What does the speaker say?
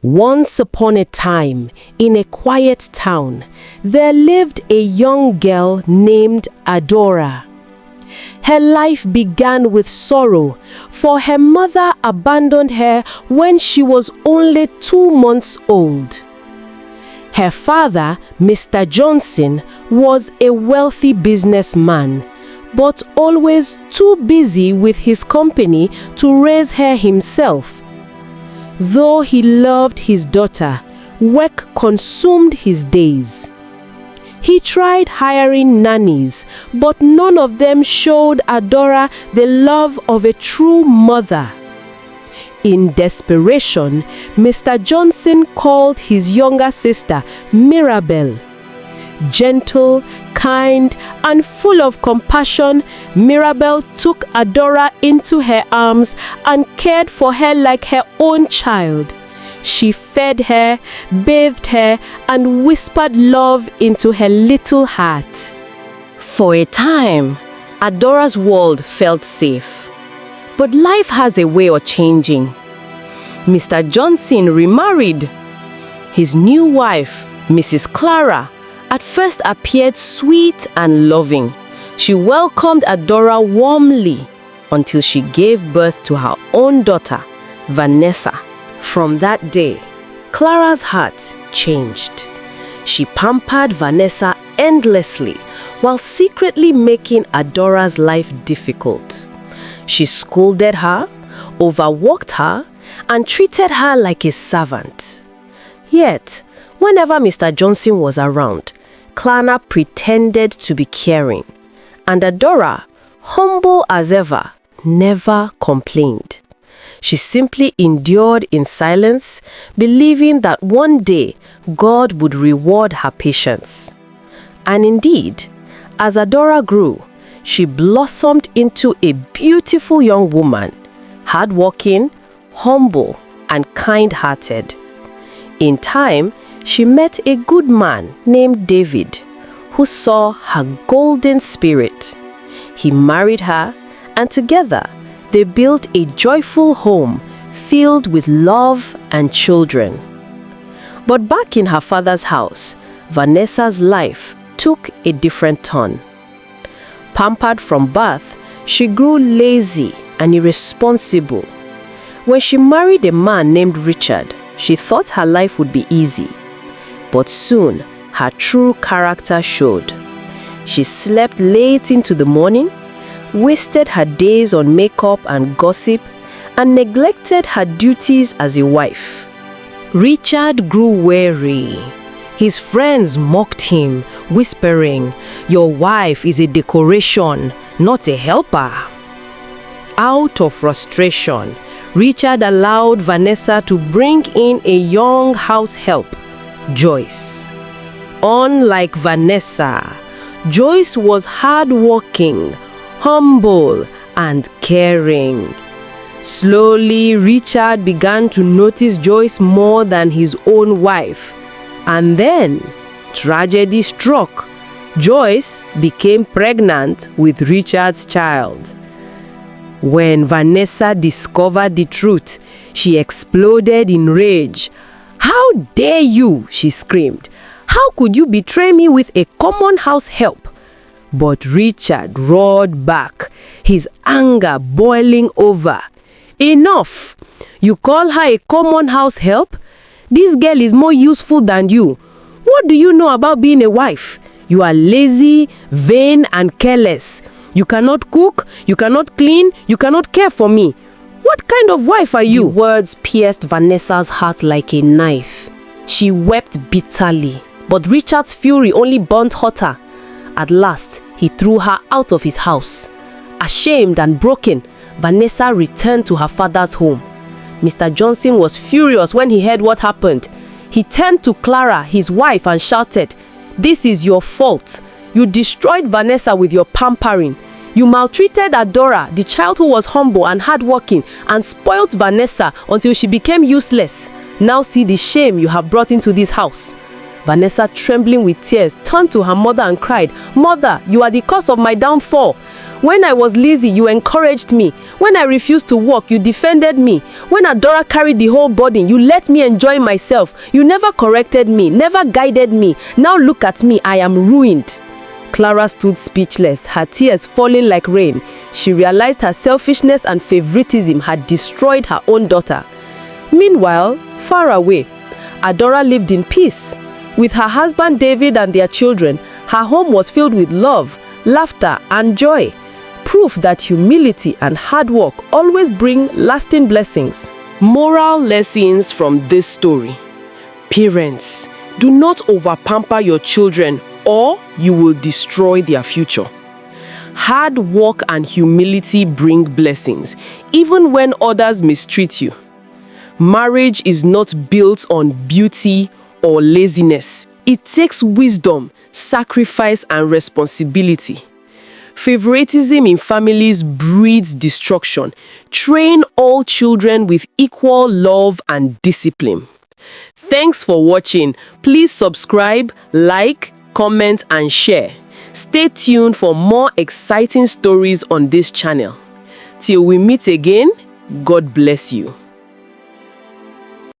Once upon a time, in a quiet town, there lived a young girl named Adora. Her life began with sorrow, for her mother abandoned her when she was only 2 months old. Her father, Mr. Johnson, was a wealthy businessman, but always too busy with his company to raise her himself. Though he loved his daughter, work consumed his days. He tried hiring nannies, but none of them showed Adora the love of a true mother. In desperation, Mr. Johnson called his younger sister, Mirabel. Gentle, kind, and full of compassion, Mirabel took Adora into her arms and cared for her like her own child. She fed her, bathed her, and whispered love into her little heart. For a time, Adora's world felt safe. But life has a way of changing. Mr. Johnson remarried. His new wife, Mrs. Clara, at first appeared sweet and loving. She welcomed Adora warmly until she gave birth to her own daughter, Vanessa. From that day, Clara's heart changed. She pampered Vanessa endlessly while secretly making Adora's life difficult. She scolded her, overworked her, and treated her like a servant. Yet, whenever Mr. Johnson was around, Clara pretended to be caring, and Adora, humble as ever, never complained. She simply endured in silence, believing that one day God would reward her patience. And indeed, as Adora grew, she blossomed into a beautiful young woman, hardworking, humble, and kind-hearted. In time, she met a good man named David, who saw her golden spirit. He married her, and together they built a joyful home filled with love and children. But back in her father's house, Vanessa's life took a different turn. Pampered from birth, she grew lazy and irresponsible. When she married a man named Richard, she thought her life would be easy. But soon, her true character showed. She slept late into the morning, wasted her days on makeup and gossip, and neglected her duties as a wife. Richard grew weary. His friends mocked him, whispering, "Your wife is a decoration, not a helper." Out of frustration, Richard allowed Vanessa to bring in a young house help, Joyce. Unlike Vanessa, Joyce was hardworking, humble, and caring. Slowly, Richard began to notice Joyce more than his own wife. And then, tragedy struck. Joyce became pregnant with Richard's child. When Vanessa discovered the truth, she exploded in rage. "How dare you?" she screamed. "How could you betray me with a common house help?" But Richard roared back, his anger boiling over. "Enough! You call her a common house help? This girl is more useful than you. What do you know about being a wife? You are lazy, vain, and careless. You cannot cook, you cannot clean, you cannot care for me. What kind of wife are you?" The words pierced Vanessa's heart like a knife. She wept bitterly, but Richard's fury only burnt hotter. At last, he threw her out of his house. Ashamed and broken, Vanessa returned to her father's home. Mr. Johnson was furious when he heard what happened. He turned to Clara, his wife, and shouted, "This is your fault. You destroyed Vanessa with your pampering. You maltreated Adora, the child who was humble and hardworking, and spoilt Vanessa until she became useless. Now see the shame you have brought into this house." Vanessa, trembling with tears, turned to her mother and cried, "Mother, you are the cause of my downfall. When I was lazy, you encouraged me. When I refused to work, you defended me. When Adora carried the whole burden, you let me enjoy myself. You never corrected me, never guided me. Now look at me, I am ruined." Clara stood speechless, her tears falling like rain. She realized her selfishness and favoritism had destroyed her own daughter. Meanwhile, far away, Adora lived in peace. With her husband David and their children, her home was filled with love, laughter, and joy. Proof that humility and hard work always bring lasting blessings. Moral lessons from this story. Parents, do not overpamper your children or you will destroy their future. Hard work and humility bring blessings, even when others mistreat you. Marriage is not built on beauty or laziness. It takes wisdom, sacrifice, and responsibility. Favoritism in families breeds destruction. Train all children with equal love and discipline. Thanks for watching. Please subscribe, like, comment, and share. Stay tuned for more exciting stories on this channel. Till we meet again, God bless you.